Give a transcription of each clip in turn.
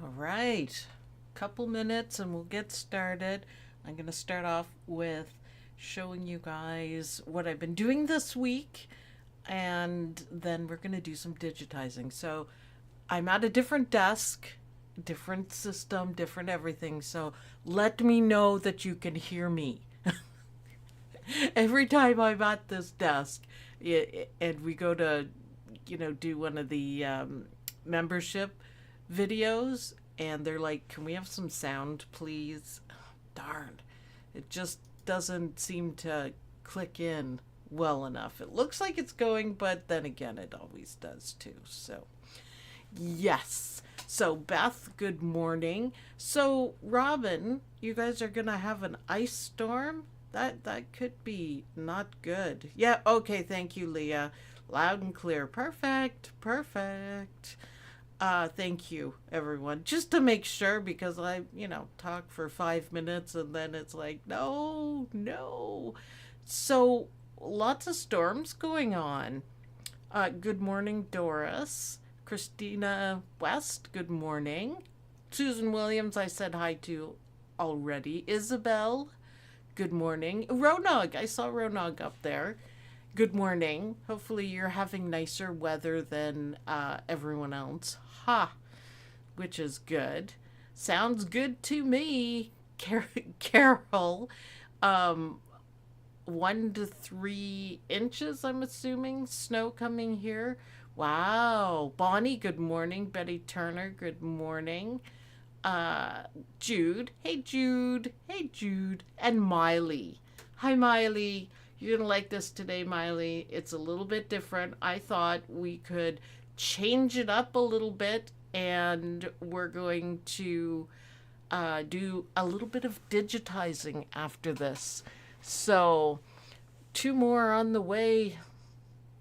All right, couple minutes and we'll get started. I'm going to start off with showing you guys what I've been doing this week, and then we're going to do some digitizing. So I'm at a different desk, different system, different everything. So let me know that you can hear me. Every time I'm at this desk and we go to, do one of the membership videos, and they're like, "Can we have some sound, please?" Darn. It just doesn't seem to click in well enough. It looks like it's going, but then again, it always does too. So, yes. So, Beth, good morning. So, Robin, you guys are going to have an ice storm? That could be not good. Yeah, okay, thank you, Leah. Loud and clear. Perfect. Perfect. Thank you, everyone. Just to make sure, because I, talk for 5 minutes and then it's like, no, no. So, lots of storms going on. Good morning, Doris. Christina West, good morning. Susan Williams, I said hi to already. Isabel, good morning. Ronog, I saw Ronog up there. Good morning. Hopefully you're having nicer weather than everyone else. Ha! Which is good. Sounds good to me. Carol, um, 1 to 3 inches, I'm assuming, snow coming here. Wow. Bonnie, good morning. Betty Turner, good morning. Jude. Hey, Jude. Hey, Jude. And Miley. Hi, Miley. You're going to like this today, Miley. It's a little bit different. I thought we could change it up a little bit, and we're going to do a little bit of digitizing after this. So, two more on the way.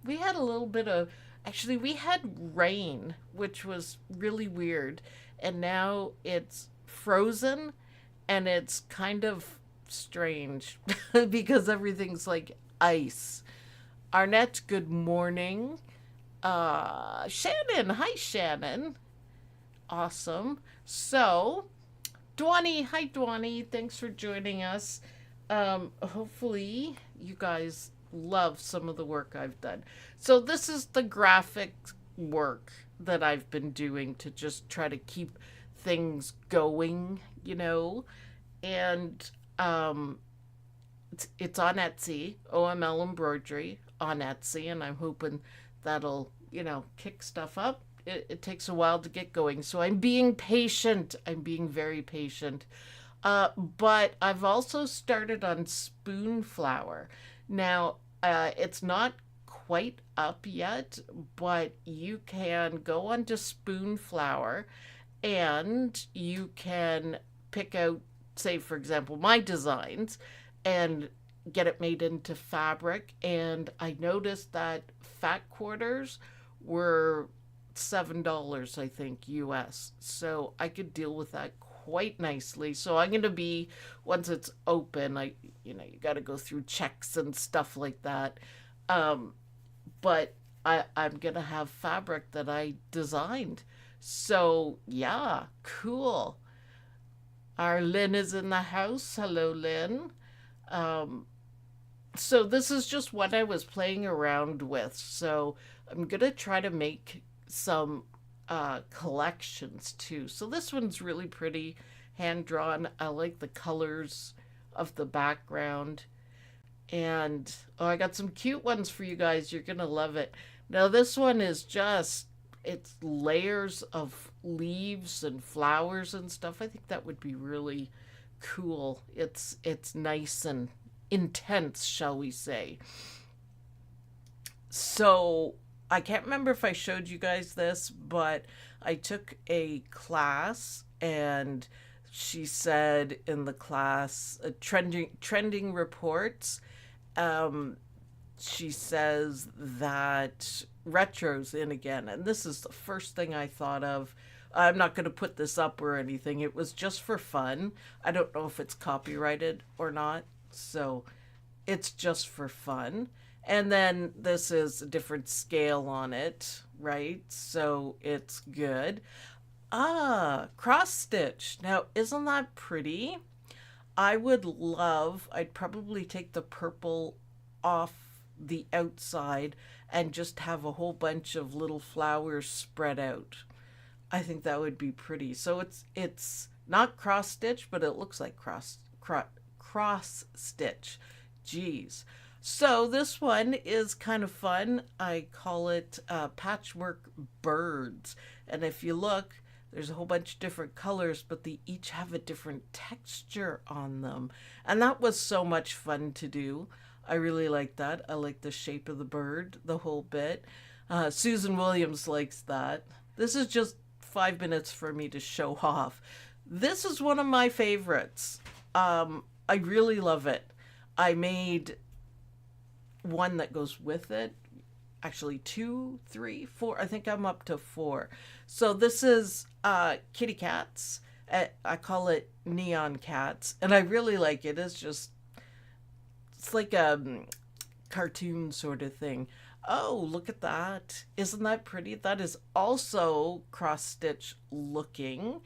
We had a little bit of, actually, we had rain, which was really weird. And now it's frozen and it's kind of strange because everything's like ice. Arnett, good morning. Shannon, hi, Shannon. Awesome. So, Dwani, hi, Dwani. Thanks for joining us. Hopefully, you guys love some of the work I've done. So, this is the graphic work that I've been doing to just try to keep things going, and it's on Etsy, OML embroidery on Etsy, and I'm hoping that'll, kick stuff up. It takes a while to get going, so I'm being patient. I'm being very patient. But I've also started on spoon flower. Now, it's not quite up yet, but you can go onto spoon flower and you can pick out, say, for example, my designs and get it made into fabric. And I noticed that fat quarters were $7, I think, US. So I could deal with that quite nicely. So I'm going to be, once it's open, you got to go through checks and stuff like that. But I'm going to have fabric that I designed. So, yeah, cool. Our Lynn is in the house. Hello, Lynn. Um, so this is just what I was playing around with. So I'm going to try to make some collections too. So this one's really pretty, hand drawn. I like the colors of the background. And oh, I got some cute ones for you guys. You're going to love it. Now, this one is just, it's layers of leaves and flowers and stuff. I think that would be really cool. It's nice and intense, shall we say. So, I can't remember if I showed you guys this, but I took a class, and she said in the class, trending reports, um, she says that retro's in again. And this is the first thing I thought of. I'm not going to put this up or anything. It was just for fun. I don't know if it's copyrighted or not. So it's just for fun. And then this is a different scale on it, right? So it's good. Ah, cross stitch. Now, isn't that pretty? I'd probably take the purple off the outside and just have a whole bunch of little flowers spread out. I think that would be pretty. So it's not cross stitch, but it looks like cross stitch. Geez. So this one is kind of fun. I call it patchwork birds. And if you look, there's a whole bunch of different colors, but they each have a different texture on them. And that was so much fun to do. I really like that. I like the shape of the bird, the whole bit. Susan Williams likes that. This is just 5 minutes for me to show off. This is one of my favorites. I really love it. I made one that goes with it. Actually, two, three, four. I think I'm up to four. So this is kitty cats. I call it neon cats, and I really like it. It's like a cartoon sort of thing. Oh, look at that. Isn't that pretty? That is also cross stitch looking,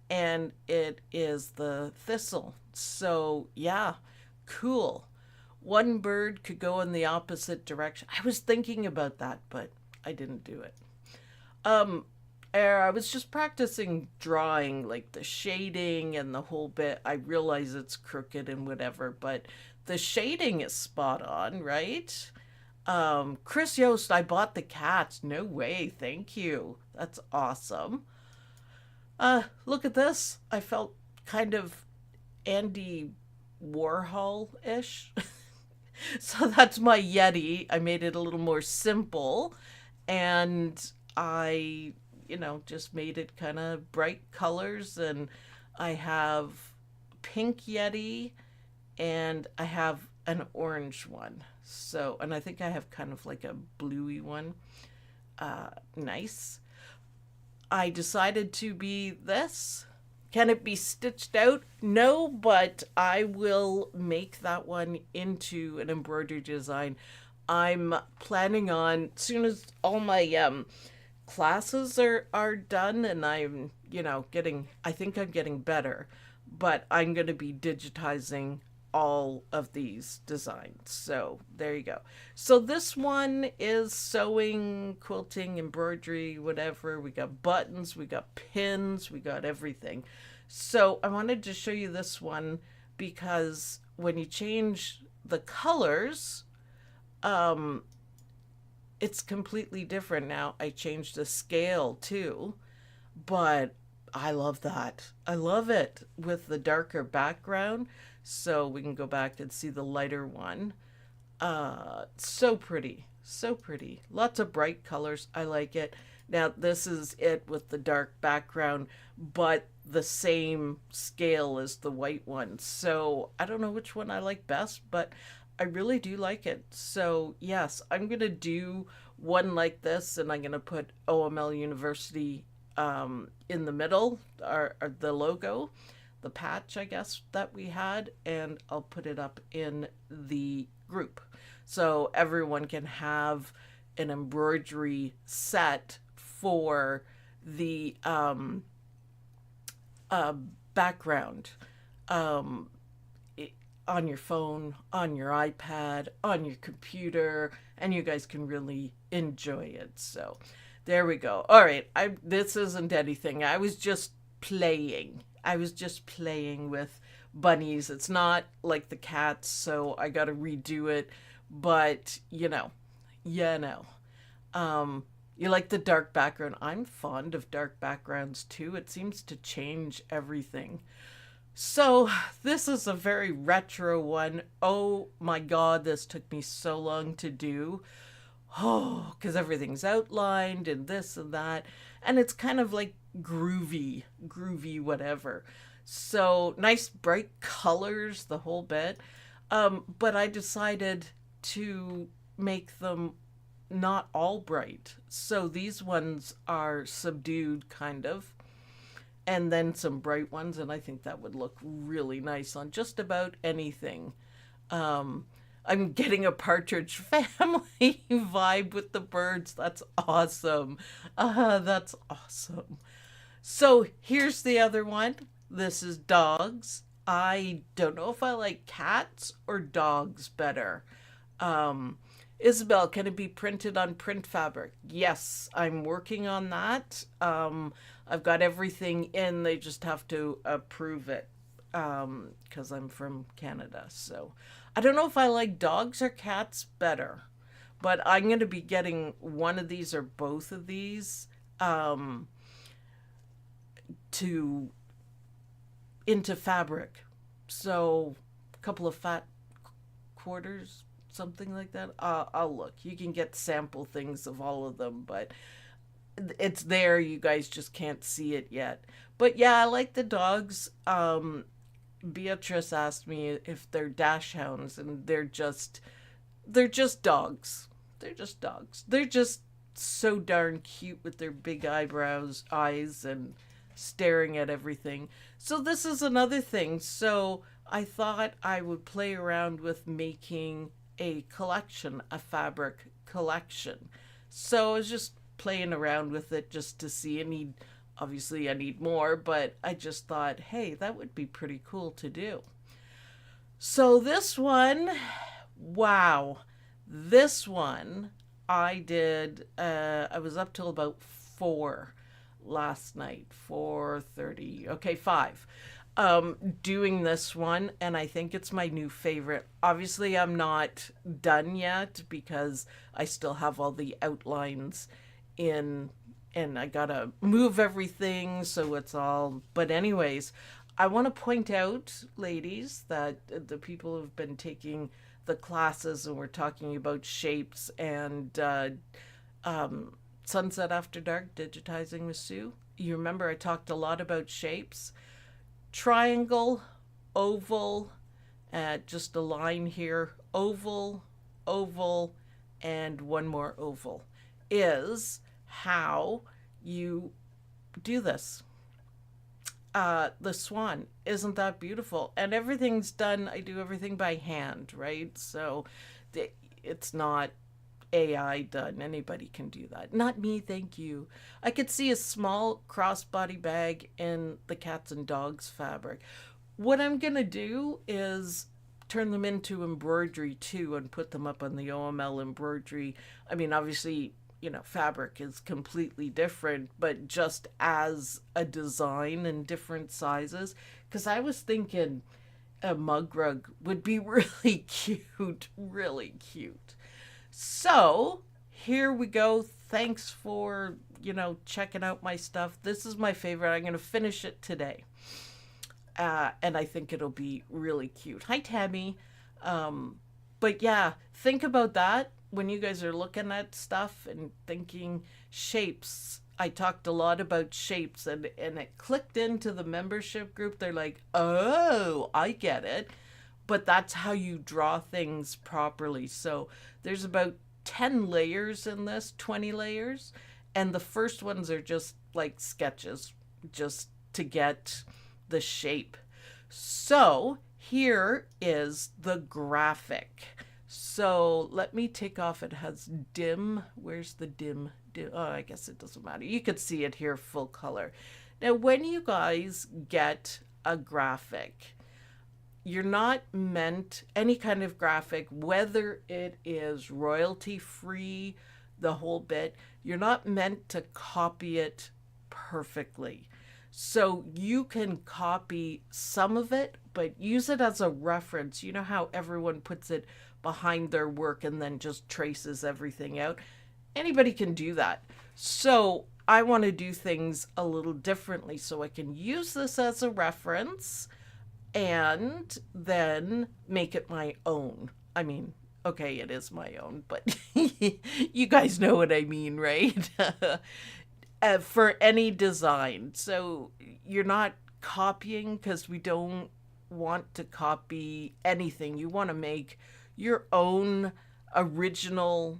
and it is the thistle. So, yeah, cool. One bird could go in the opposite direction. I was thinking about that, but I didn't do it. Um, I was just practicing drawing, like the shading and the whole bit. I realize it's crooked and whatever, but the shading is spot on, right? Chris Yost, I bought the cats. No way, thank you. That's awesome. Look at this. I felt kind of Andy Warhol-ish. So that's my Yeti. I made it a little more simple, and just made it kind of bright colors. And I have pink Yeti, and I have an orange one. So, and I think I have kind of like a bluey one. Nice. I decided to be this. Can it be stitched out? No, but I will make that one into an embroidery design. I'm planning on, as soon as all my classes are done, and I'm, I think I'm getting better, but I'm going to be digitizing all of these designs. So there you go. So this one is sewing, quilting, embroidery, whatever. We got buttons, we got pins, we got everything. So I wanted to show you this one because when you change the colors, it's completely different now. I changed the scale too, but I love that. I love it with the darker background. So we can go back and see the lighter one. So pretty, so pretty. Lots of bright colors. I like it. Now this is it with the dark background, but the same scale as the white one. So I don't know which one I like best, but I really do like it. So yes, I'm gonna do one like this, and I'm gonna put OML University in the middle, or the logo, the patch, I guess, that we had, and I'll put it up in the group so everyone can have an embroidery set for the uh, background, um, on your phone, on your iPad, on your computer, and you guys can really enjoy it. So there we go. All right, this isn't anything. I was just playing with bunnies. It's not like the cats, so I got to redo it. But you know. You like the dark background. I'm fond of dark backgrounds too. It seems to change everything. So this is a very retro one. Oh my God, this took me so long to do. Oh, because everything's outlined and this and that. And it's kind of like groovy, whatever. So nice bright colors, the whole bit. But I decided to make them not all bright. So these ones are subdued, kind of, and then some bright ones. And I think that would look really nice on just about anything. I'm getting a Partridge Family vibe with the birds. That's awesome. That's awesome. So here's the other one. This is dogs. I don't know if I like cats or dogs better. Um, Isabel, can it be printed on print fabric? Yes, I'm working on that. I've got everything in. They just have to approve it because I'm from Canada. So I don't know if I like dogs or cats better, but I'm going to be getting one of these or both of these um, to into fabric. So a couple of fat quarters, something like that. I'll look. You can get sample things of all of them, but it's there. You guys just can't see it yet. But yeah, I like the dogs. Beatrice asked me if they're dash hounds, and they're just dogs. They're just dogs. They're just so darn cute with their big eyebrows, eyes, and staring at everything. So this is another thing. So I thought I would play around with making a collection, a fabric collection. So I was just playing around with it just to see. I need more, but I just thought, hey, that would be pretty cool to do. So this one, wow, this one I did. I was up till about 4 last night, 4:30. Okay, 5. Doing this one, and I think it's my new favorite. Obviously, I'm not done yet because I still have all the outlines in, and I gotta move everything so it's all. But anyways, I want to point out, ladies, that the people who've been taking the classes and we're talking about shapes and um, Sunset After Dark, Digitizing with Sue. You remember I talked a lot about shapes. Triangle, oval, just a line here, oval, oval, and one more oval is how you do this. The swan, isn't that beautiful? And everything's done. I do everything by hand, right? So it's not AI done. Anybody can do that. Not me, thank you. I could see a small crossbody bag in the cats and dogs fabric. What I'm going to do is turn them into embroidery too and put them up on the OML embroidery. I mean, obviously, fabric is completely different, but just as a design in different sizes. Because I was thinking a mug rug would be really cute, really cute. So here we go. Thanks for, checking out my stuff. This is my favorite. I'm going to finish it today. And I think it'll be really cute. Hi, Tammy. But yeah, think about that when you guys are looking at stuff and thinking shapes. I talked a lot about shapes and it clicked into the membership group. They're like, oh, I get it. But that's how you draw things properly. So there's about 10 layers in this, 20 layers. And the first ones are just like sketches, just to get the shape. So here is the graphic. So let me take off. It has dim. Where's the dim? Oh, I guess it doesn't matter. You could see it here full color. Now, when you guys get a graphic, you're not meant any kind of graphic, whether it is royalty free, the whole bit, you're not meant to copy it perfectly. So you can copy some of it, but use it as a reference. You know how everyone puts it behind their work and then just traces everything out? Anybody can do that. So I want to do things a little differently so I can use this as a reference and then make it my own. I mean, okay, it is my own, but you guys know what I mean, right? For any design. So you're not copying because we don't want to copy anything. You want to make your own original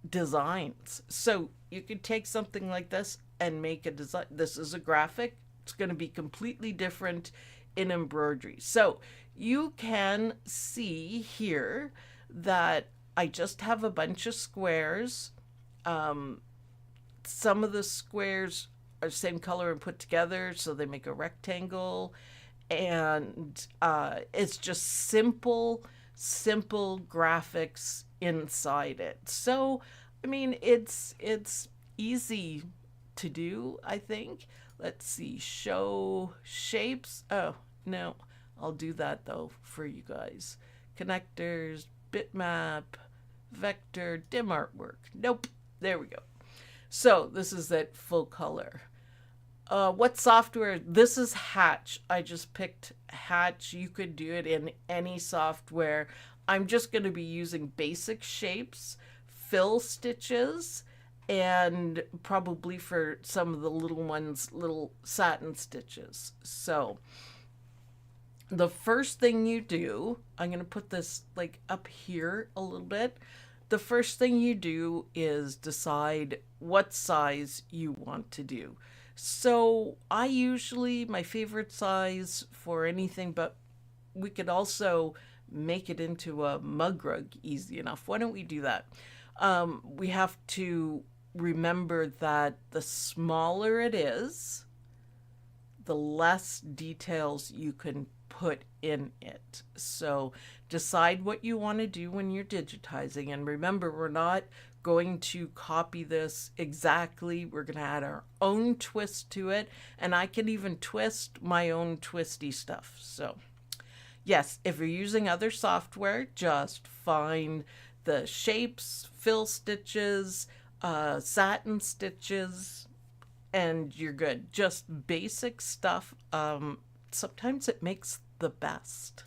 designs. So you could take something like this and make a design. This is a graphic. It's going to be completely different in embroidery. So you can see here that I just have a bunch of squares. Some of the squares are the same color and put together, so they make a rectangle. And it's just simple graphics inside it. So, I mean, it's easy to do, I think. Let's see, show shapes. Oh, no, I'll do that though for you guys. Connectors, bitmap, vector, dim artwork. Nope, there we go. So this is that full color. What software? This is Hatch. I just picked Hatch. You could do it in any software. I'm just going to be using basic shapes, fill stitches, and probably for some of the little ones, little satin stitches. So the first thing you do, I'm going to put this like up here a little bit. The first thing you do is decide what size you want to do. So I usually, my favorite size for anything, but we could also make it into a mug rug easy enough. Why don't we do that? We have to remember that the smaller it is, the less details you can put in it. So decide what you want to do when you're digitizing. And remember, we're not going to copy this exactly. We're going to add our own twist to it. And I can even twist my own twisty stuff. So yes, if you're using other software, just find the shapes, fill stitches, satin stitches, and you're good. Just basic stuff. Sometimes it makes the best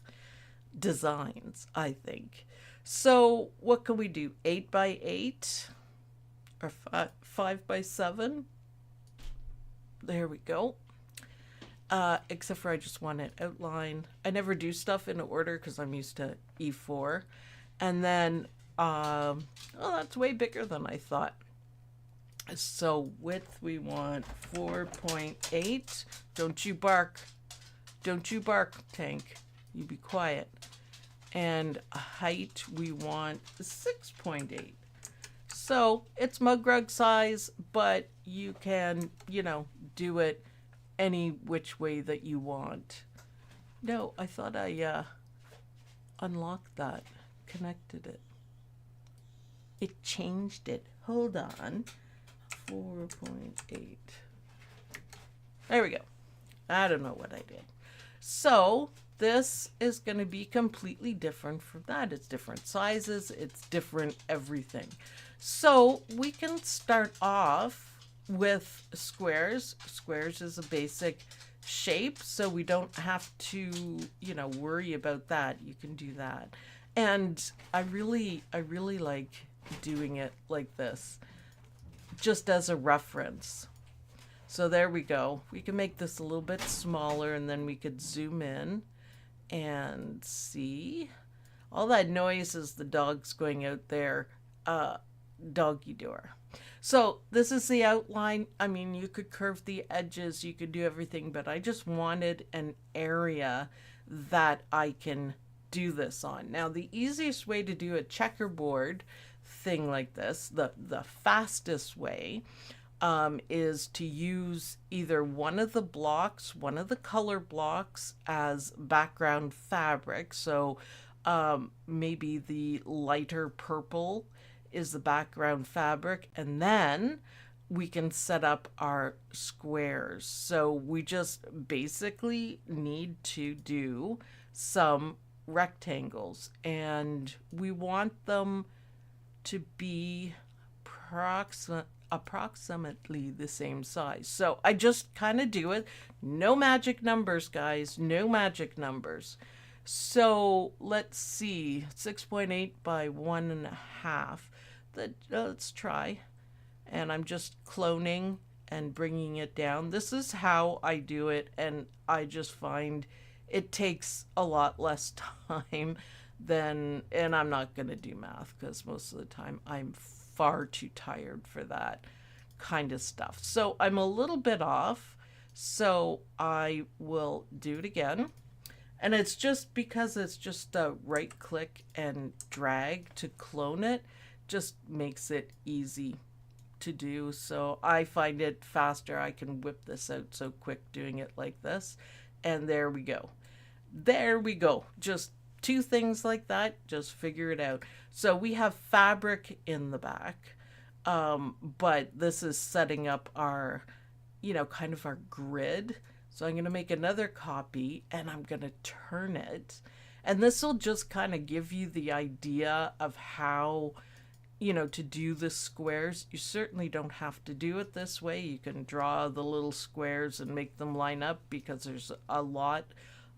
designs, I think. So what can we do? 8 by 8 or 5 by 7? There we go. Except for I just want an outline. I never do stuff in order because I'm used to E4. And then, oh, that's way bigger than I thought. So width, we want 4.8. Don't you bark. Don't you bark, Tank. You be quiet. And height, we want 6.8. So it's mug rug size, but you can, you know, do it any which way that you want. No, I thought I unlocked that, connected it. It changed it. Hold on. 4.8. There we go. I don't know what I did. So this is going to be completely different from that. It's different sizes. It's different everything. So we can start off with squares. Squares is a basic shape, so we don't have to, you know, worry about that. You can do that. And I really like doing it like this, just as a reference. So there we go. We can make this a little bit smaller, and then we could zoom in and see. All that noise is the dogs going out there, doggy door. So this is the outline. I mean, you could curve the edges, you could do everything, but I just wanted an area that I can do this on. Now, the easiest way to do a checkerboard thing like this, the fastest way, is to use either one of the blocks, one of the color blocks as background fabric. So maybe the lighter purple is the background fabric, and then we can set up our squares. So we just basically need to do some rectangles, and we want them to be approximately the same size. So I just kind of do it. No magic numbers, guys. No magic numbers. So let's see. 6.8 by 1.5. Let's try. And I'm just cloning and bringing it down. This is how I do it, and I just find it takes a lot less time than, and I'm not going to do math because most of the time I'm far too tired for that kind of stuff. So I'm a little bit off, so I will do it again. And it's just because it's just a right click and drag to clone it, just makes it easy to do. So I find it faster. I can whip this out so quick doing it like this. And there we go. There we go. Just two things like that. Just figure it out. So we have fabric in the back. But this is setting up our, kind of our grid. So I'm going to make another copy and I'm going to turn it. And this will just kind of give you the idea of how, to do the squares. You certainly don't have to do it this way. You can draw the little squares and make them line up because there's a lot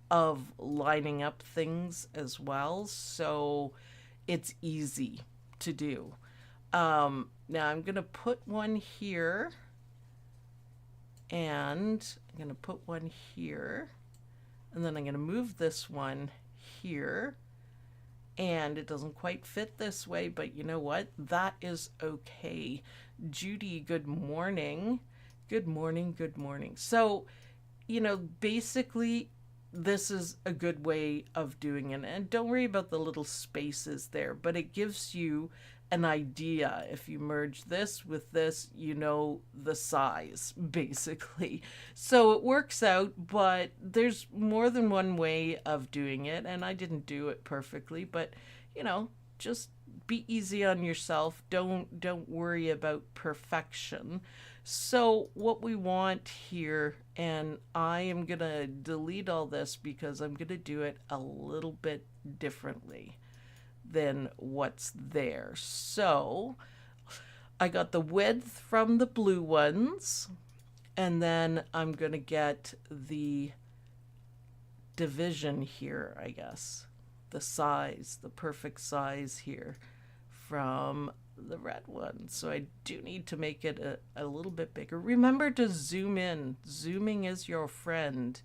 of lining up things as well. So it's easy to do. Now I'm going to put one here. And I'm going to put one here. And then I'm going to move this one here. And it doesn't quite fit this way, but you know what? That is okay. Judy, good morning. Good morning, good morning. So, basically, this is a good way of doing it. And don't worry about the little spaces there, but it gives you an idea. If you merge this with this, the size, basically. So it works out, but there's more than one way of doing it, and I didn't do it perfectly, but just be easy on yourself. Don't worry about perfection. So what we want here, and I am gonna delete all this because I'm gonna do it a little bit differently than what's there. So I got the width from the blue ones, and then I'm going to get the division here, I guess. The size, the perfect size here from the red one. So I do need to make it a little bit bigger. Remember to zoom in. Zooming is your friend.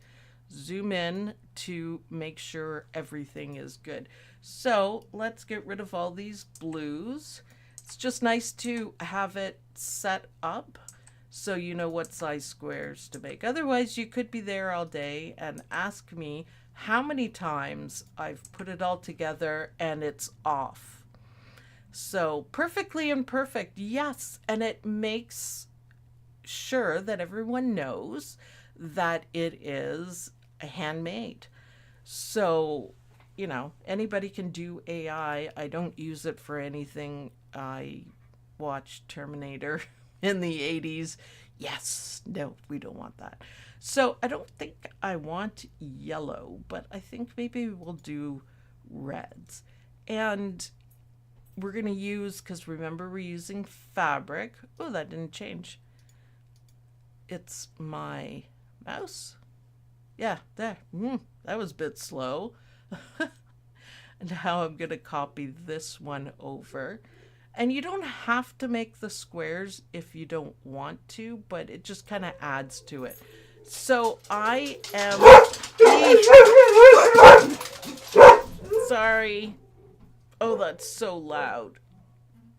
Zoom in to make sure everything is good. So let's get rid of all these blues. It's just nice to have it set up so you know what size squares to make. Otherwise, you could be there all day and ask me how many times I've put it all together and it's off. So perfectly imperfect, yes. And it makes sure that everyone knows that it is handmade. So anybody can do AI. I don't use it for anything. I watched Terminator in the 80s. Yes, no, we don't want that. So I don't think I want yellow, but I think maybe we'll do reds. And we're going to use, because remember we're using fabric. Oh, that didn't change. It's my mouse. Yeah, there. That was a bit slow. And now I'm going to copy this one over. And you don't have to make the squares if you don't want to, but it just kind of adds to it. So I am... Sorry. Oh, that's so loud.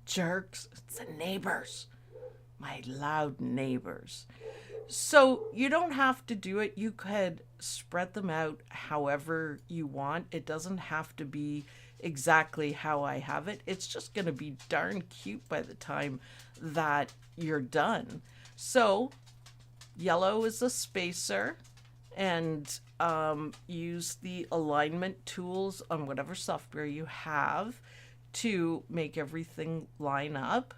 Jerks. It's the neighbors. My loud neighbors. So you don't have to do it. You could spread them out however you want. It doesn't have to be exactly how I have it. It's just going to be darn cute by the time that you're done. So yellow is a spacer, and use the alignment tools on whatever software you have to make everything line up.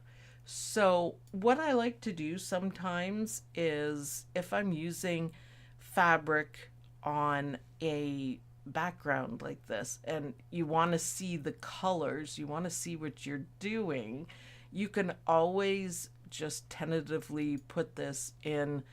So what I like to do sometimes is, if I'm using fabric on a background like this and you want to see the colors, you want to see what you're doing, you can always just tentatively put this in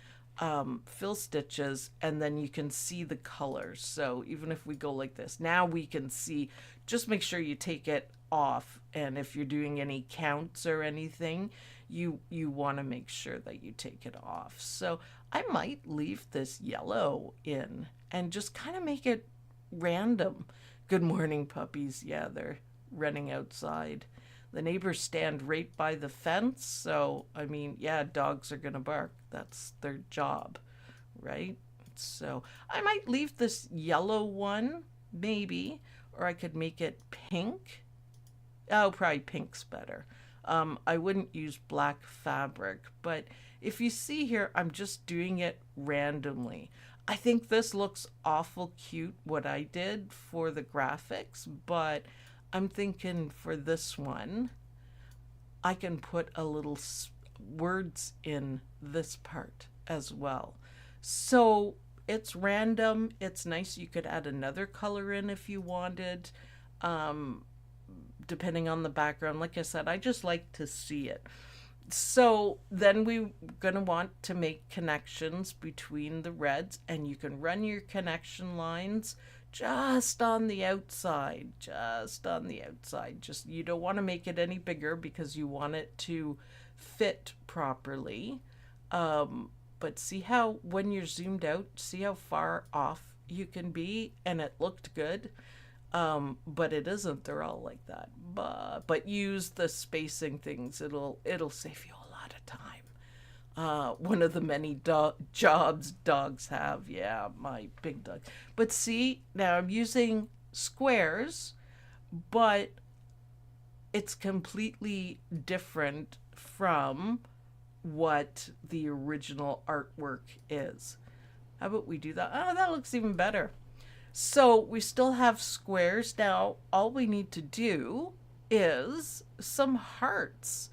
fill stitches, and then you can see the colors. So even if we go like this, now we can see. Just make sure you take it off, and if you're doing any counts or anything, you want to make sure that you take it off. So I might leave this yellow in and just kind of make it random. Good morning, puppies. Yeah, they're running outside. The neighbors stand right by the fence, so I mean, yeah, dogs are gonna bark. That's their job, right? So I might leave this yellow one, maybe, or I could make it pink. Oh, probably pink's better. I wouldn't use black fabric, but if you see here, I'm just doing it randomly. I think this looks awful cute, what I did for the graphics, but I'm thinking for this one, I can put a little words in this part as well. So it's random. It's nice. You could add another color in if you wanted, um, depending on the background. Like I said, I just like to see it. So then we're going to want to make connections between the reds, and you can run your connection lines just on the outside, just on the outside. Just, you don't want to make it any bigger because you want it to fit properly. But see how when you're zoomed out, see how far off you can be, and it looked good. But it isn't. They're all like that. But use the spacing things. It'll save you a lot of time. One of the many jobs dogs have. Yeah, my big dog. But see, now I'm using squares, but it's completely different from what the original artwork is. How about we do that? Oh, that looks even better. So we still have squares. Now, all we need to do is some hearts,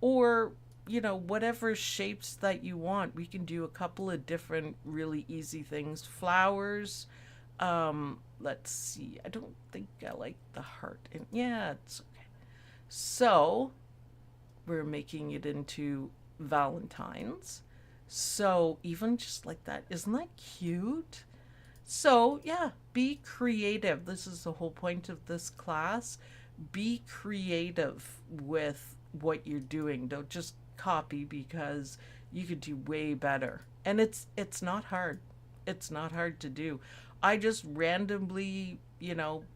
or, whatever shapes that you want. We can do a couple of different really easy things. Flowers. Let's see. I don't think I like the heart. Yeah, it's okay. So we're making it into valentines. So even just like that, isn't that cute? So, yeah, be creative. This is the whole point of this class. Be creative with what you're doing. Don't just copy, because you could do way better. And it's not hard. It's not hard to do. I just randomly,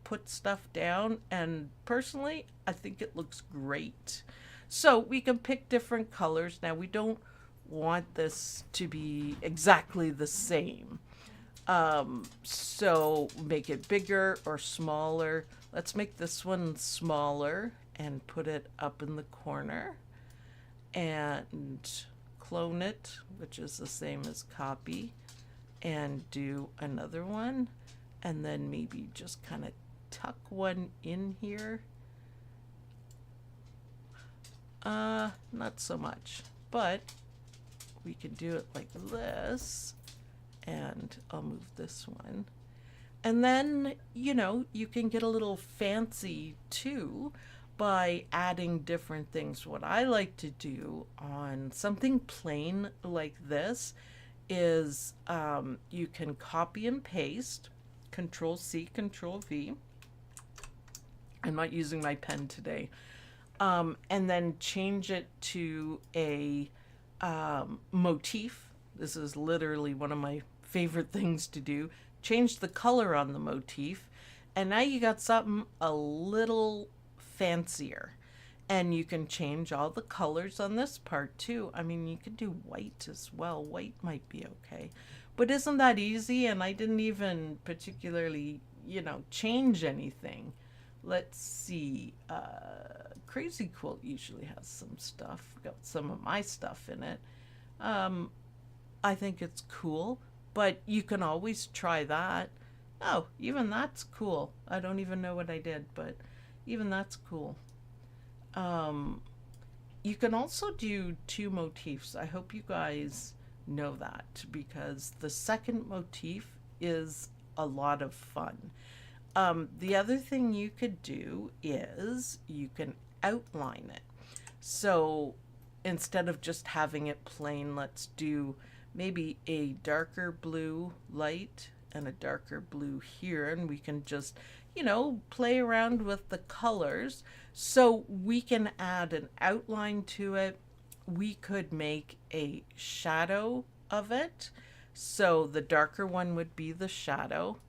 put stuff down, and personally, I think it looks great. So, we can pick different colors. Now, we don't want this to be exactly the same. So make it bigger or smaller. Let's make this one smaller and put it up in the corner, and clone it, which is the same as copy, and do another one, and then maybe just kind of tuck one in here. Not so much, but we can do it like this. And I'll move this one. And then, you can get a little fancy too by adding different things. What I like to do on something plain like this is you can copy and paste, Control C, Control V. I'm not using my pen today. And then change it to a motif. This is literally one of my favorite things to do. Change the color on the motif, and now you got something a little fancier. And you can change all the colors on this part too. I mean, you could do white as well. White might be okay. But isn't that easy? And I didn't even particularly, change anything. Let's see. Crazy Quilt usually has some stuff. Got some of my stuff in it. I think it's cool, but you can always try that. Oh, even that's cool. I don't even know what I did, but even that's cool. You can also do two motifs. I hope you guys know that, because the second motif is a lot of fun. The other thing you could do is you can outline it. So instead of just having it plain, let's do maybe a darker blue light and a darker blue here, and we can just, play around with the colors. So we can add an outline to it. We could make a shadow of it. So the darker one would be the shadow.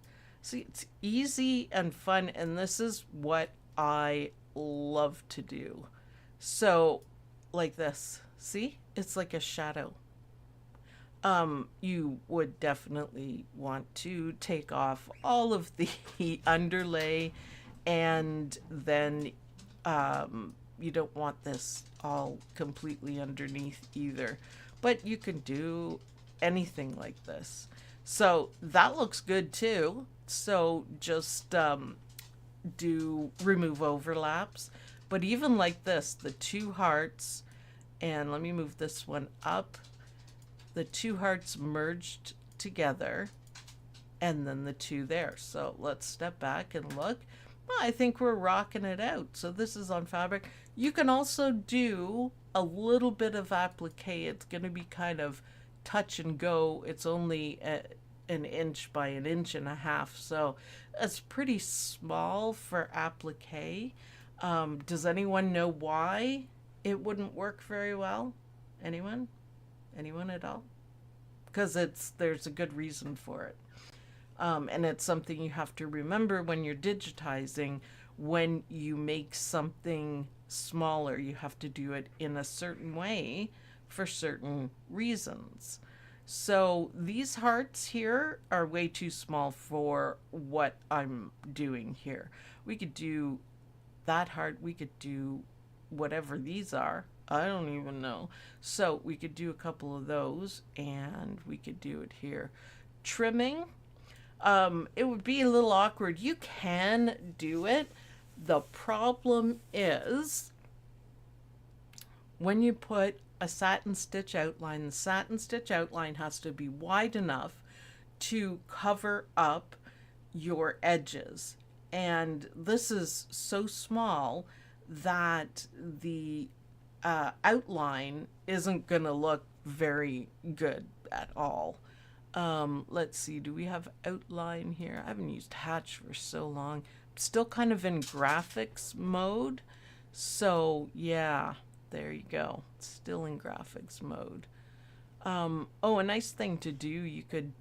See, it's easy and fun, and this is what I love to do. So like this, see, it's like a shadow. You would definitely want to take off all of the underlay, and then you don't want this all completely underneath either. But you can do anything like this. So that looks good too. So just do remove overlaps. But even like this, the two hearts, and let me move this one up. The two hearts merged together, and then the two there. So let's step back and look. Well, I think we're rocking it out. So this is on fabric. You can also do a little bit of applique. It's going to be kind of touch and go. It's only an inch by an inch and a half. So it's pretty small for applique. Does anyone know why it wouldn't work very well? Anyone? Anyone at all? Because there's a good reason for it. And it's something you have to remember when you're digitizing. When you make something smaller, you have to do it in a certain way for certain reasons. So these hearts here are way too small for what I'm doing here. We could do that heart, we could do whatever these are. I don't even know. So we could do a couple of those, and we could do it here. Trimming, it would be a little awkward. You can do it. The problem is when you put a satin stitch outline, the satin stitch outline has to be wide enough to cover up your edges. And this is so small that the outline isn't going to look very good at all. Let's see, do we have outline here? I haven't used Hatch for so long. I'm still kind of in graphics mode. So yeah, there you go. Still in graphics mode. Oh, a nice thing to do, you could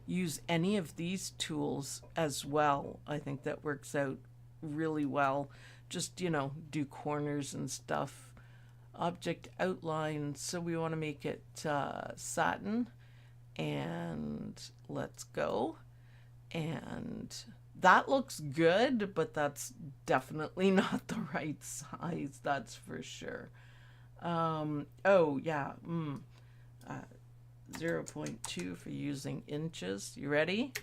use any of these tools as well. I think that works out really well. Just, you know, do corners and stuff. Object outline, so we want to make it satin, and let's go. And that looks good, but that's definitely not the right size, that's for sure. Oh yeah, 0.2 for using inches. You ready?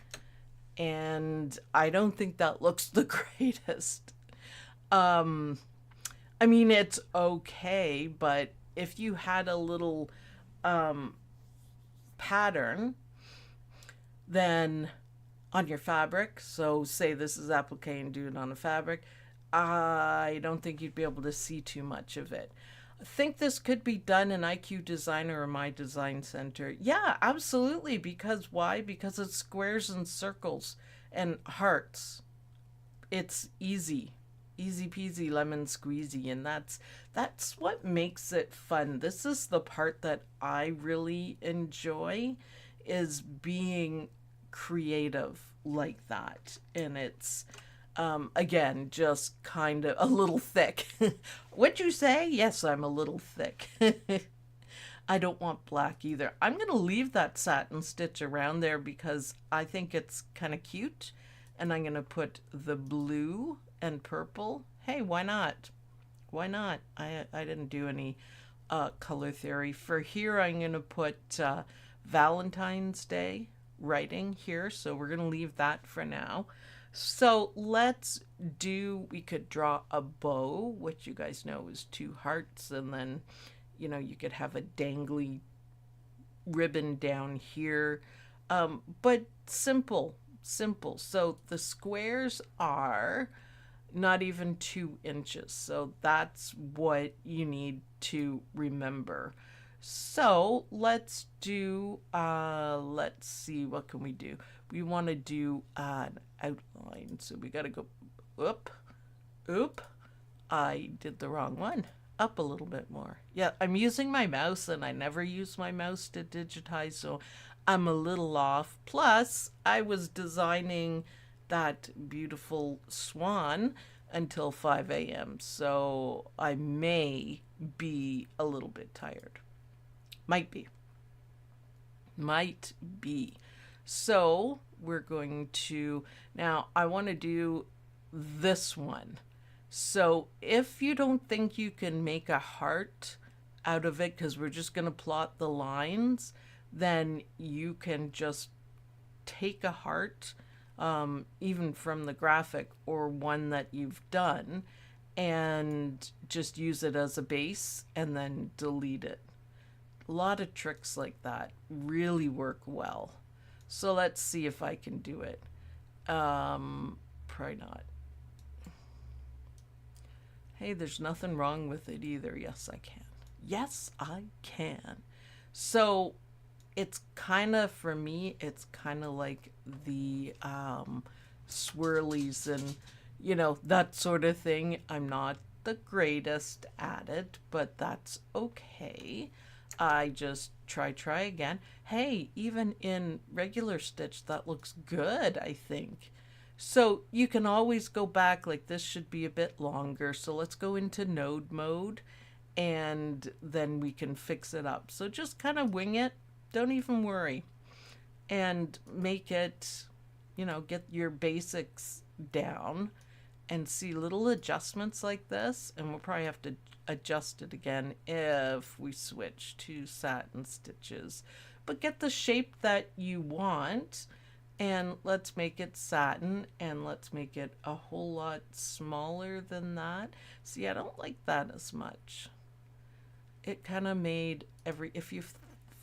And I don't think that looks the greatest. I mean, it's okay, but if you had a little pattern, then on your fabric, so say this is applique and do it on a fabric, I don't think you'd be able to see too much of it. I think this could be done in IQ Designer or My Design Center. Yeah, absolutely. Because why? Because it's squares and circles and hearts. It's easy. Easy peasy lemon squeezy, and that's what makes it fun. This is the part that I really enjoy, is being creative like that. And it's again, just kind of a little thick. What'd you say? Yes, I'm a little thick. I don't want black either. I'm going to leave that satin stitch around there because I think it's kind of cute. And I'm going to put the blue and purple. Hey, why not? Why not? I didn't do any color theory. For here, I'm going to put Valentine's Day writing here. So we're going to leave that for now. So let's do, we could draw a bow, which you guys know is two hearts. And then, you know, you could have a dangly ribbon down here. But simple. So the squares are not even 2 inches. So that's what you need to remember. So let's do, let's see, what can we do? We want to do an outline. So we got to go oop. I did the wrong one. Up a little bit more. Yeah, I'm using my mouse and I never use my mouse to digitize. So I'm a little off. Plus, I was designing that beautiful swan until 5 a.m. So I may be a little bit tired. Might be. So we're going to, now I want to do this one. So if you don't think you can make a heart out of it, because we're just going to plot the lines, then you can just take a heart, even from the graphic or one that you've done, and just use it as a base and then delete it. A lot of tricks like that really work well. So let's see if I can do it. Probably not. Hey, there's nothing wrong with it either. Yes, I can. Yes, I can. So it's kind of, for me, it's kind of like the swirlies and, that sort of thing. I'm not the greatest at it, but that's okay. I just try again. Hey, even in regular stitch, that looks good, I think. So you can always go back, like this should be a bit longer. So let's go into node mode and then we can fix it up. So just kind of wing it. Don't even worry. And make it, get your basics down and see little adjustments like this. And we'll probably have to adjust it again if we switch to satin stitches. But get the shape that you want. And let's make it satin, and let's make it a whole lot smaller than that. See, I don't like that as much. It kind of made if you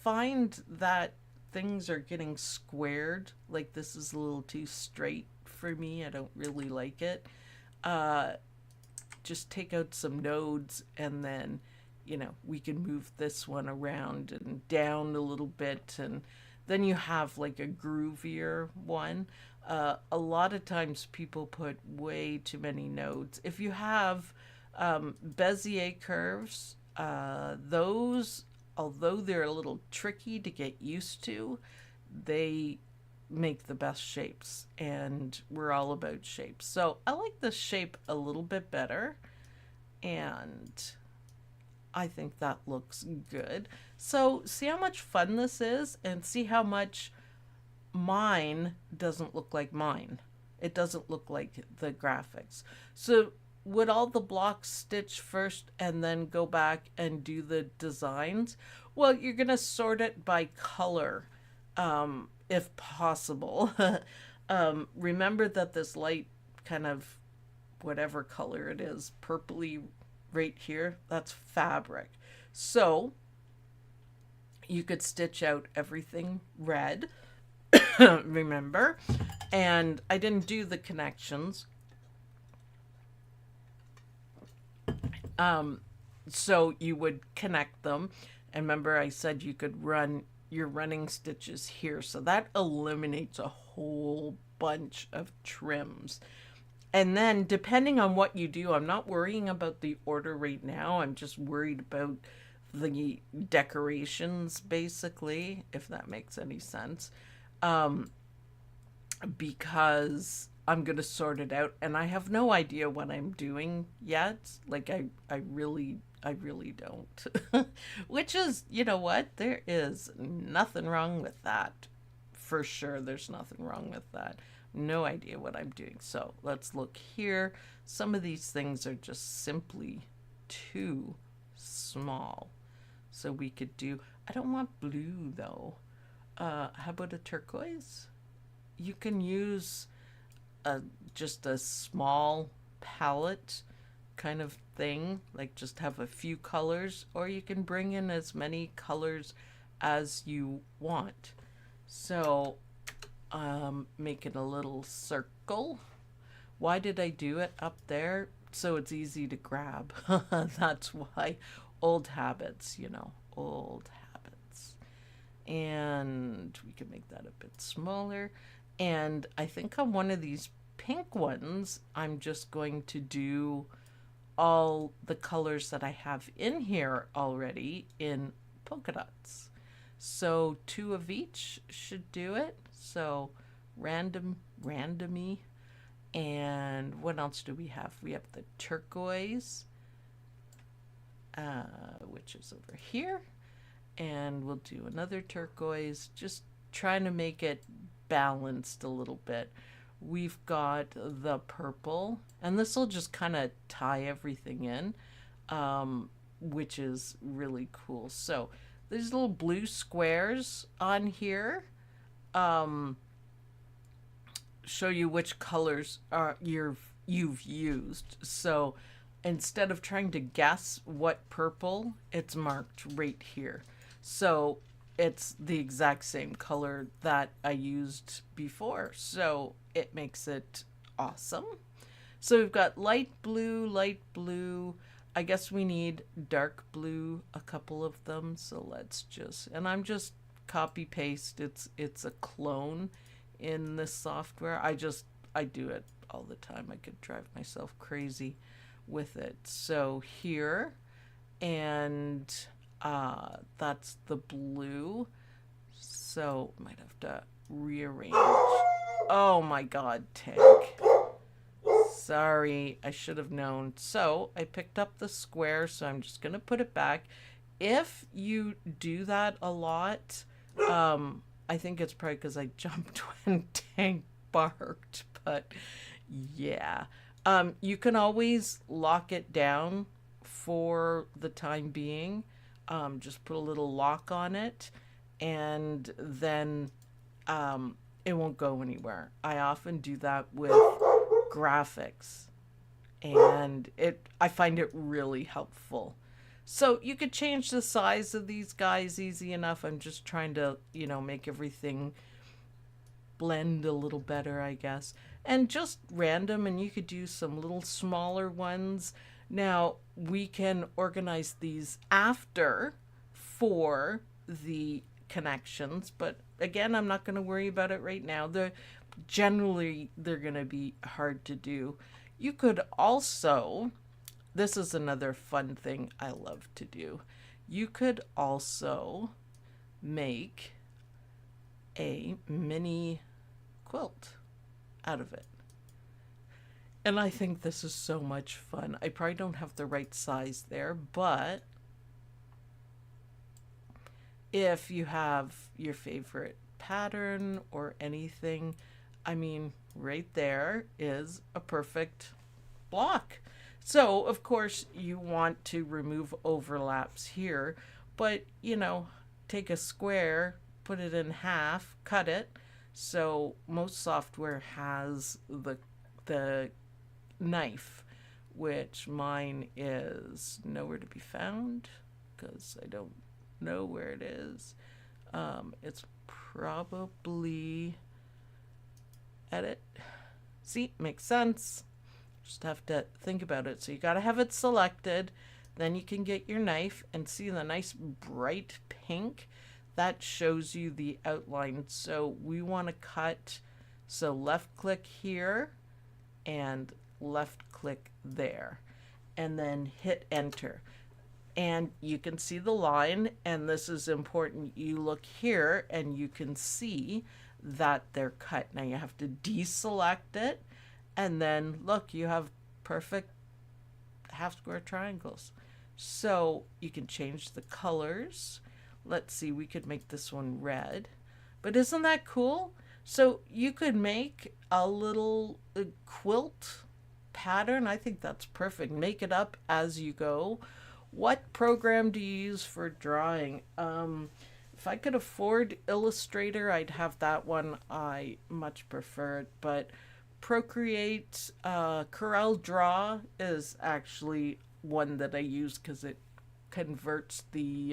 find that things are getting squared, like this is a little too straight for me, I don't really like it, just take out some nodes and then, we can move this one around and down a little bit, and then you have like a groovier one. A lot of times people put way too many nodes. If you have Bezier curves, those, although they're a little tricky to get used to, they make the best shapes, and we're all about shapes. So I like this shape a little bit better, and I think that looks good. So see how much fun this is, and see how much mine doesn't look like mine. It doesn't look like the graphics. So would all the blocks stitch first and then go back and do the designs? Well, you're going to sort it by color, if possible. Remember that this light kind of, whatever color it is, purpley right here, that's fabric. So you could stitch out everything red, remember, and I didn't do the connections. So you would connect them, and remember I said you could run your running stitches here, so that eliminates a whole bunch of trims. And then depending on what you do, I'm not worrying about the order right now. I'm just worried about the decorations, basically, if that makes any sense. Because I'm going to sort it out, and I have no idea what I'm doing yet. Like, I really don't. Which is, you know what? There is nothing wrong with that. For sure, there's nothing wrong with that. No idea what I'm doing. So let's look here. Some of these things are just simply too small. So we could do, I don't want blue though. How about a turquoise? You can use just a small palette kind of thing, like just have a few colors, or you can bring in as many colors as you want. So make it a little circle. Why did I do it up there? So it's easy to grab. That's why. Old habits, old habits. And we can make that a bit smaller. And I think on one of these pink ones, I'm just going to do all the colors that I have in here already in polka dots. So 2 of each should do it. So randomy. And what else do we have? We have the turquoise, which is over here. And we'll do another turquoise, just trying to make it balanced a little bit. we've got the purple, and this will just kind of tie everything in, which is really cool. So these little blue squares on here show you which colors are you've used. So instead of trying to guess what purple, it's marked right here. So it's the exact same color that I used before. So it makes it awesome. So we've got light blue. I guess we need dark blue, a couple of them. So let's just, and I'm just copy paste. It's a clone in this software. I do it all the time. I could drive myself crazy with it. So here, and that's the blue. So might have to rearrange. Oh my god, Tank. Sorry, I should have known. So I picked up the square, so I'm just gonna put it back. If you do that a lot, I think it's probably because I jumped when Tank barked, but yeah. You can always lock it down for the time being. Just put a little lock on it, and then it won't go anywhere. I often do that with graphics, and I find it really helpful. So you could change the size of these guys easy enough. I'm just trying to, make everything blend a little better, I guess. And just random, and you could do some little smaller ones. Now, we can organize these after for the connections, but again, I'm not going to worry about it right now. Generally, they're going to be hard to do. You could also, this is another fun thing I love to do. You could also make a mini quilt out of it. And I think this is so much fun. I probably don't have the right size there, but if you have your favorite pattern or anything, I mean, right there is a perfect block. So, of course, you want to remove overlaps here, but, take a square, put it in half, cut it. So most software has the knife, which mine is nowhere to be found because I don't know where it is. It's probably edit. See, makes sense. Just have to think about it. So you got to have it selected. Then you can get your knife and see the nice bright pink. That shows you the outline. So we want to cut. So left click here and left click there. And then hit enter. And you can see the line. And this is important. You look here and you can see that they're cut. Now you have to deselect it. And then look, you have perfect half square triangles. So you can change the colors. Let's see, we could make this one red. But isn't that cool? So you could make a little quilt pattern. I think that's perfect. Make it up as you go. What program do you use for drawing? If I could afford Illustrator, I'd have that one. I much prefer it. But Procreate, Corel Draw is actually one that I use because it converts the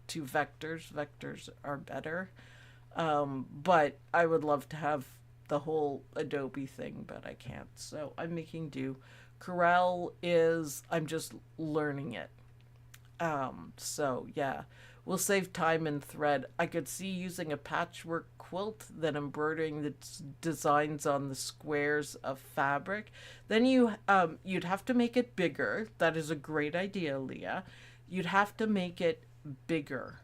to vectors. Vectors are better. But I would love to have the whole Adobe thing, but I can't. So I'm making do. Corel is, I'm just learning it. So yeah, we'll save time and thread. I could see using a patchwork quilt, then embroidering the designs on the squares of fabric. Then you'd have to make it bigger. That is a great idea, Leah. You'd have to make it bigger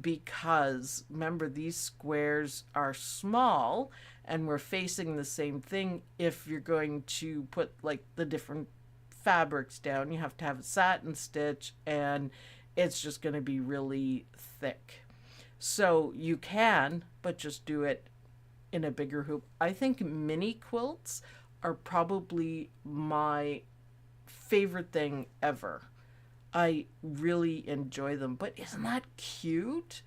because remember, these squares are small and we're facing the same thing. If you're going to put like the different fabrics down, you have to have a satin stitch and it's just going to be really thick. So you can, but just do it in a bigger hoop. I think mini quilts are probably my favorite thing ever. I really enjoy them. But isn't that cute?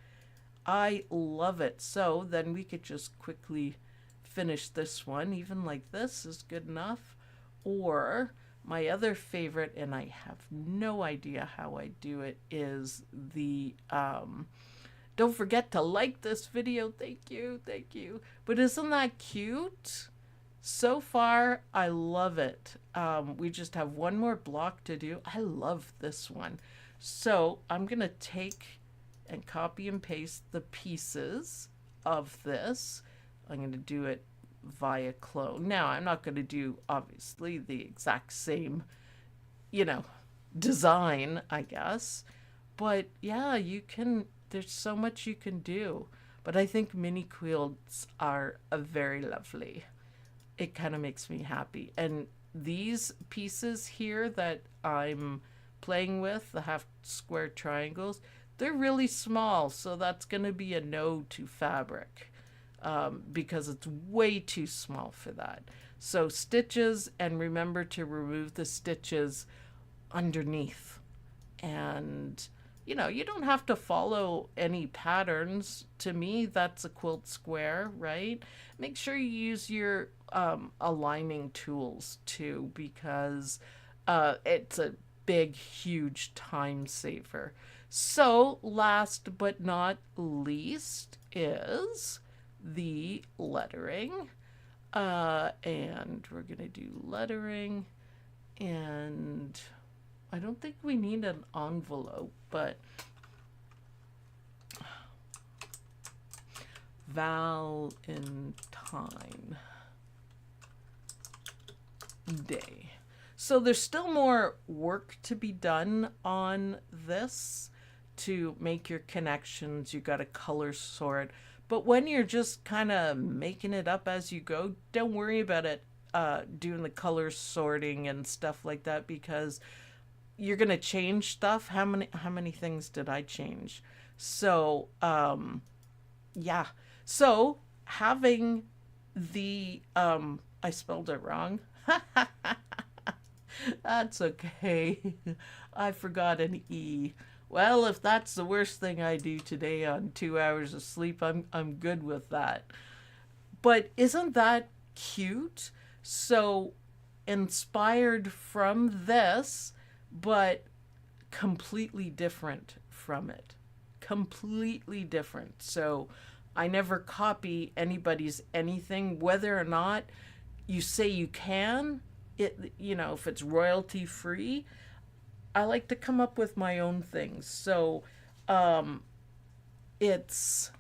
I love it. So then we could just quickly finish this one. Even like this is good enough. Or my other favorite, and I have no idea how I do it, is the don't forget to like this video. Thank you, thank you. But isn't that cute? So far, I love it. We just have one more block to do. I love this one. So I'm going to take and copy and paste the pieces of this. I'm going to do it via clone. Now, I'm not going to do, obviously, the exact same, you know, design, I guess. But yeah, you can, there's so much you can do. But I think mini quilts are very lovely. It kind of makes me happy. And these pieces here that I'm playing with, the half square triangles, they're really small. So that's going to be a no to fabric because it's way too small for that. So stitches, and remember to remove the stitches underneath. And you know, you don't have to follow any patterns. To me, that's a quilt square, right? Make sure you use your aligning tools too, because it's a big, huge time saver. So last but not least is the lettering. And we're going to do lettering, and I don't think we need an envelope, but Valentine Day. So there's still more work to be done on this to make your connections. You got to color sort. But when you're just kind of making it up as you go, don't worry about it doing the color sorting and stuff like that, because you're going to change stuff. How many things did I change? So, yeah. So having the, I spelled it wrong. That's okay. I forgot an E. Well, if that's the worst thing I do today on 2 hours of sleep, I'm good with that. But isn't that cute? So inspired from this, but completely different from it. Completely different. So I never copy anybody's anything, whether or not you say you can. It, you know, if it's royalty free, I like to come up with my own things. So it's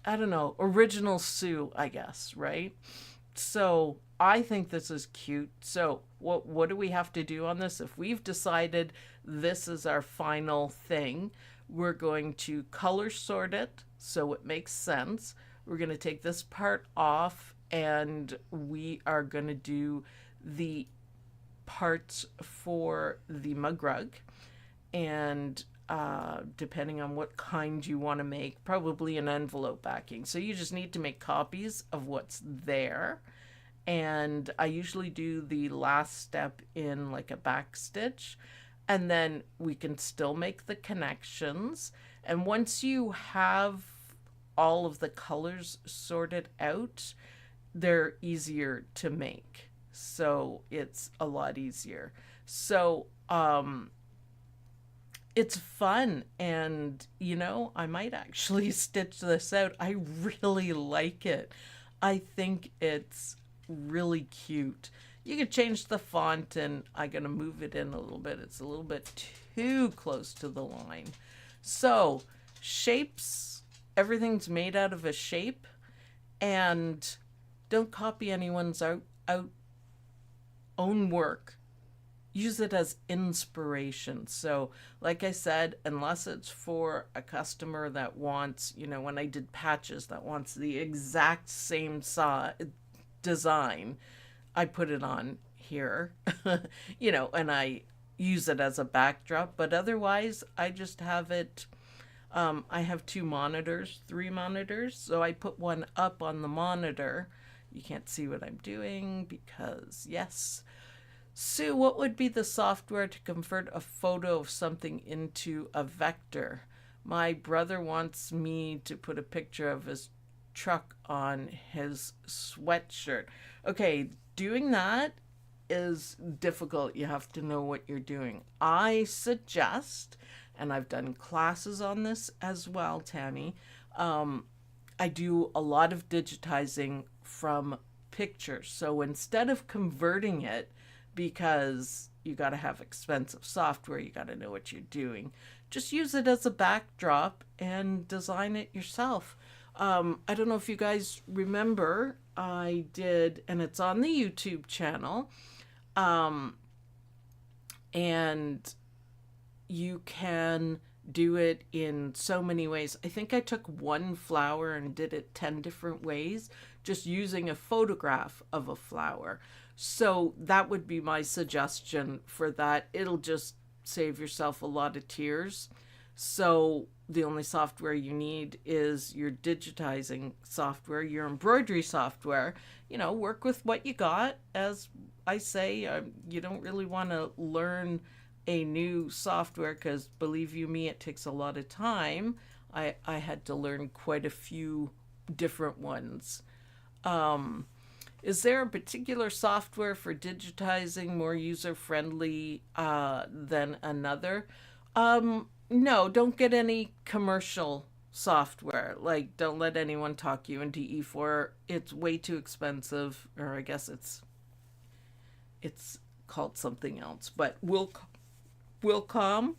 I don't know, original Sue, I guess, right? So I think this is cute. So what do we have to do on this? If we've decided this is our final thing, we're going to color sort it so it makes sense. We're going to take this part off, and we are going to do the parts for the mug rug. And depending on what kind you want to make, probably an envelope backing. So you just need to make copies of what's there. And I usually do the last step in like a back stitch, and then we can still make the connections. And once you have all of the colors sorted out, they're easier to make. So it's a lot easier. So it's fun, and you know, I might actually stitch this out. I really like it. I think it's really cute. You can change the font, and I'm gonna move it in a little bit. It's a little bit too close to the line. So shapes, everything's made out of a shape, and don't copy anyone's own work. Use it as inspiration. So like I said, unless it's for a customer that wants, you know, when I did patches, that wants the exact same design, I put it on here, you know, and I use it as a backdrop. But otherwise, I just have it I have two monitors, three monitors, so I put one up on the monitor. You can't see what I'm doing because, yes. Sue, what would be the software to convert a photo of something into a vector? My brother wants me to put a picture of his truck on his sweatshirt. Okay, doing that is difficult. You have to know what you're doing. I suggest, and I've done classes on this as well, Tammy, I do a lot of digitizing from pictures. So instead of converting it, because you got to have expensive software, you got to know what you're doing, just use it as a backdrop and design it yourself. I don't know if you guys remember, I did, and it's on the YouTube channel, and you can do it in so many ways. I think I took one flower and did it 10 different ways, just using a photograph of a flower. So that would be my suggestion for that. It'll just save yourself a lot of tears. So the only software you need is your digitizing software, your embroidery software. You know, work with what you got. As I say, you don't really want to learn a new software because, believe you me, it takes a lot of time. I had to learn quite a few different ones. Is there a particular software for digitizing more user-friendly than another? No, don't get any commercial software. Like, don't let anyone talk you into E4. It's way too expensive, or I guess it's called something else. But Wilcom,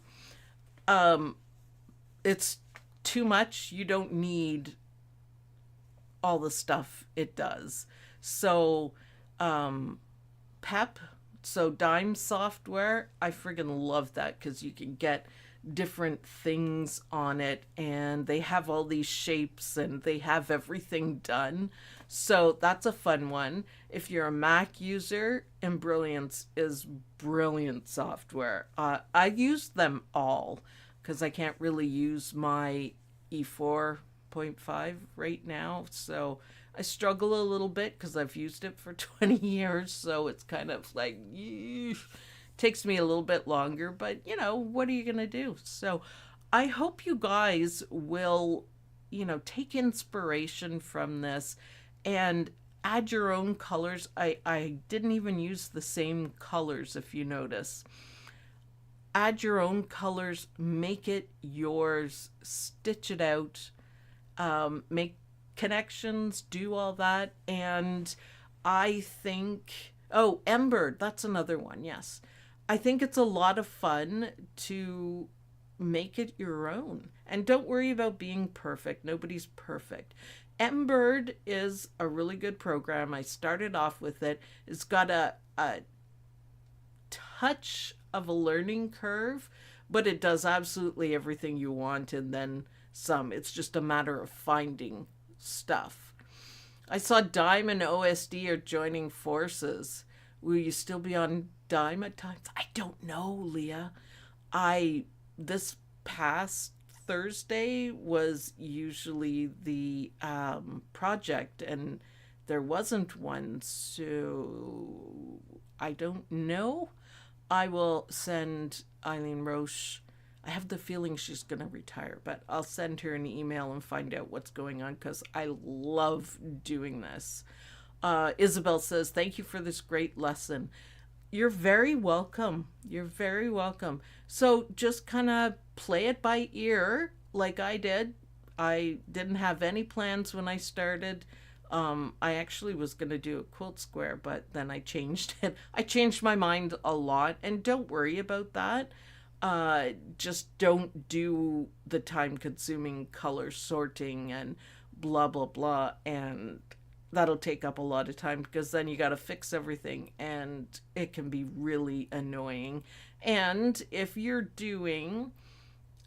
it's too much. You don't need all the stuff it does. So, PEP, so Dime software, I friggin' love that because you can get different things on it and they have all these shapes and they have everything done. So that's a fun one. If you're a Mac user, Embrilliance is brilliant software. I use them all because I can't really use my E4.5 right now. So I struggle a little bit because I've used it for 20 years. So it's kind of like, takes me a little bit longer, but you know, what are you going to do? So I hope you guys will, you know, take inspiration from this and add your own colors. I didn't even use the same colors, if you notice. Add your own colors, make it yours, stitch it out, make connections, do all that. And I think, oh, Embird, that's another one, yes. I think it's a lot of fun to make it your own. And don't worry about being perfect. Nobody's perfect. Embird is a really good program. I started off with it. It's got a touch of a learning curve, but it does absolutely everything you want and then some. It's just a matter of finding stuff. I saw Dime and OSD are joining forces. Will you still be on Dime at times? I don't know, Leah. This past Thursday was usually the project and there wasn't one, so I don't know. I will send Eileen Roche. I have the feeling she's going to retire, but I'll send her an email and find out what's going on because I love doing this. Isabel says, thank you for this great lesson. You're very welcome. You're very welcome. So just kind of play it by ear like I did. I didn't have any plans when I started. I actually was going to do a quilt square, but then I changed it. I changed my mind a lot, and don't worry about that. Just don't do the time-consuming color sorting and blah, blah, blah, and that'll take up a lot of time because then you got to fix everything and it can be really annoying. And if you're doing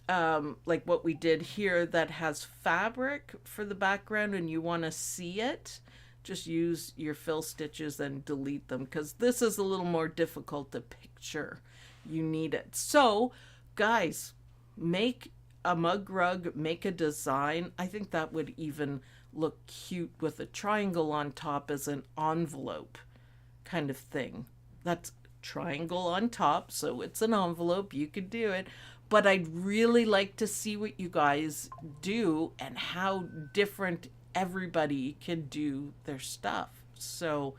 like what we did here that has fabric for the background and you want to see it, just use your fill stitches and delete them because this is a little more difficult to picture. You need it. So guys, make a mug rug, make a design. I think that would even look cute with a triangle on top as an envelope kind of thing. That's triangle on top, so it's an envelope. You could do it. But I'd really like to see what you guys do and how different everybody can do their stuff. So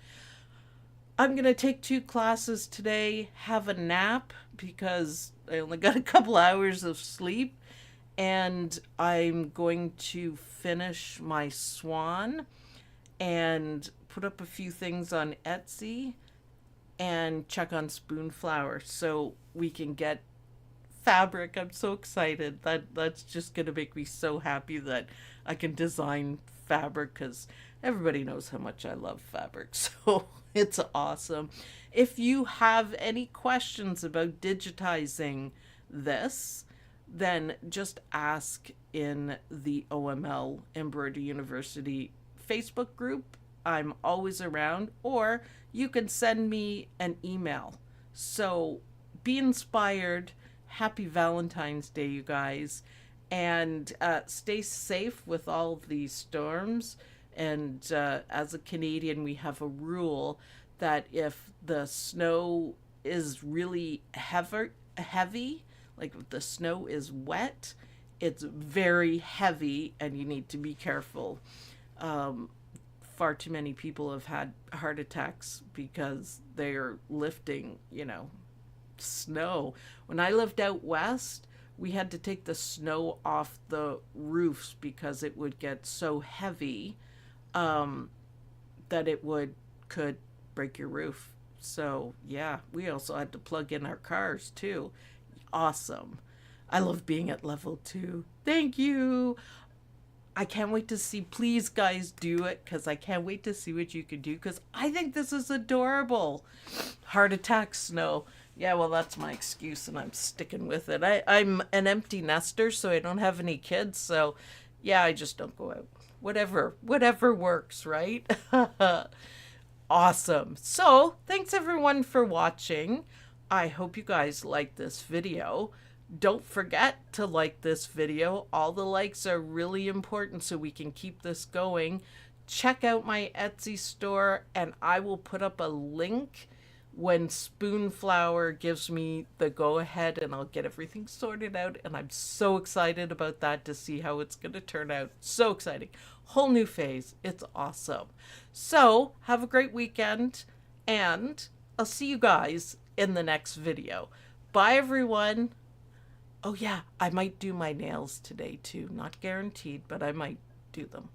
I'm going to take 2 classes today, have a nap because I only got a couple hours of sleep, and I'm going to finish my swan and put up a few things on Etsy and check on Spoonflower so we can get fabric. I'm so excited. That's just going to make me so happy that I can design fabric, because everybody knows how much I love fabric. So it's awesome. If you have any questions about digitizing this, then just ask in the OML Embroidery University Facebook group. I'm always around, or you can send me an email. So be inspired. Happy Valentine's Day, you guys. And stay safe with all of these storms. And as a Canadian, we have a rule that if the snow is really heavy, like if the snow is wet, it's very heavy and you need to be careful. Far too many people have had heart attacks because they're lifting, snow. When I lived out west, we had to take the snow off the roofs because it would get so heavy that it could break your roof. So yeah, we also had to plug in our cars too. Awesome. I love being at level 2. Thank you. I can't wait to see. Please, guys, do it, because I can't wait to see what you can do, because I think this is adorable. Heart attack snow. Yeah, well, that's my excuse, and I'm sticking with it. I'm an empty nester, so I don't have any kids, so yeah, I just don't go out. Whatever works, right? Awesome. So, thanks everyone for watching. I hope you guys like this video. Don't forget to like this video. All the likes are really important so we can keep this going. Check out my Etsy store, and I will put up a link when Spoonflower gives me the go-ahead, and I'll get everything sorted out, and I'm so excited about that to see how it's going to turn out. So exciting. Whole new phase. It's awesome. So, have a great weekend, and I'll see you guys in the next video. Bye, everyone. Oh yeah, I might do my nails today too. Not guaranteed, but I might do them.